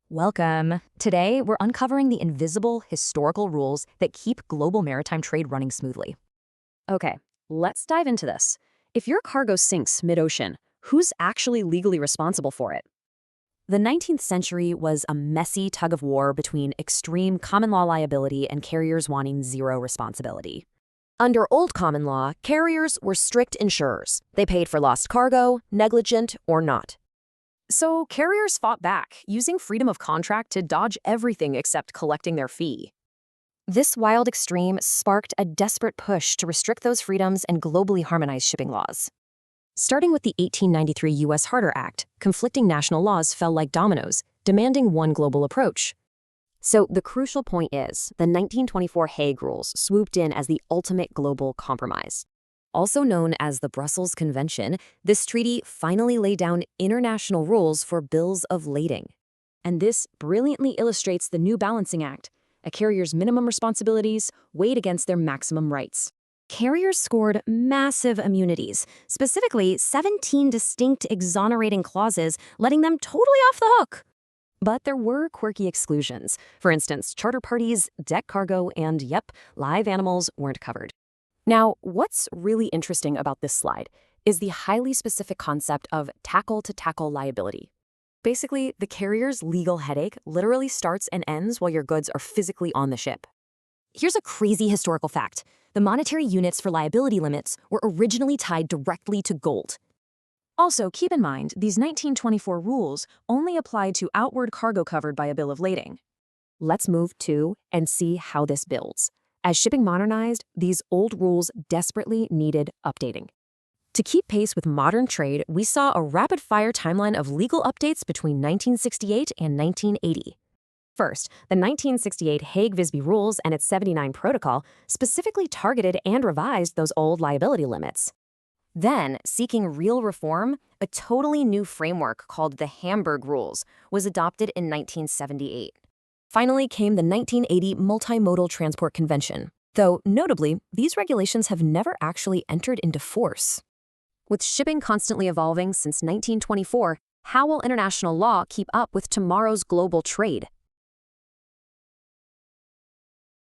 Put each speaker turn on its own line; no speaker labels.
Welcome. Today, we're uncovering the invisible historical rules that keep global maritime trade running smoothly.
Okay, let's dive into this. If your cargo sinks mid-ocean, who's actually legally responsible for it? The 19th century was a messy tug of war between extreme common law liability and carriers wanting zero responsibility. Under old common law, carriers were strict insurers. They paid for lost cargo, negligent or not. So carriers fought back, using freedom of contract to dodge everything except collecting their fee. This wild extreme sparked a desperate push to restrict those freedoms and globally harmonize shipping laws. Starting with the 1893 U.S. Harter Act, conflicting national laws fell like dominoes, demanding one global approach. So the crucial point is, the 1924 Hague Rules swooped in as the ultimate global compromise. Also known as the Brussels Convention, this treaty finally laid down international rules for bills of lading. And this brilliantly illustrates the new balancing act, a carrier's minimum responsibilities weighed against their maximum rights. Carriers scored massive immunities, specifically 17 distinct exonerating clauses, letting them totally off the hook. But there were quirky exclusions. For instance, charter parties, deck cargo, and live animals weren't covered. Now, what's really interesting about this slide is the highly specific concept of tackle-to-tackle liability. Basically, the carrier's legal headache literally starts and ends while your goods are physically on the ship. Here's a crazy historical fact. The monetary units for liability limits were originally tied directly to gold. Also, keep in mind, these 1924 rules only applied to outward cargo covered by a bill of lading. Let's move to and see how this builds. As shipping modernized, these old rules desperately needed updating. To keep pace with modern trade, we saw a rapid-fire timeline of legal updates between 1968 and 1980. First, the 1968 Hague-Visby Rules and its 79 Protocol specifically targeted and revised those old liability limits. Then, seeking real reform, a totally new framework called the Hamburg Rules was adopted in 1978. Finally came the 1980 Multimodal Transport Convention, though notably, these regulations have never actually entered into force. With shipping constantly evolving since 1924, how will international law keep up with tomorrow's global trade?